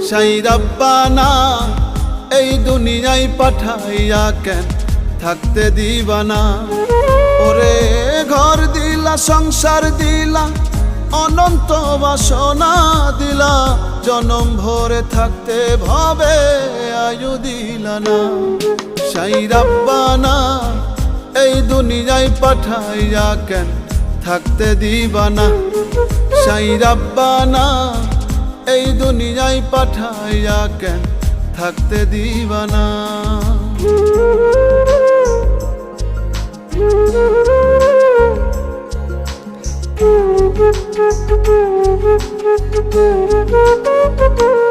সাই রাব্বানা এই দুনিয়ায় পাঠাইয়া কেন থাকতে দিবানা। ওরে ঘর দিলা, সংসার দিলা, অনন্ত বাসনা দিলা, জনম ভরে থাকতে ভবে আয়ু দিলা না। সাই রাব্বানা এই দুনিয়ায় পাঠাইয়া কেন থাকতে দিবানা। সাই রাব্বানা এই দুনিয়ায় পাঠাইয়া কেন থাকতে দিবানা। Thank you.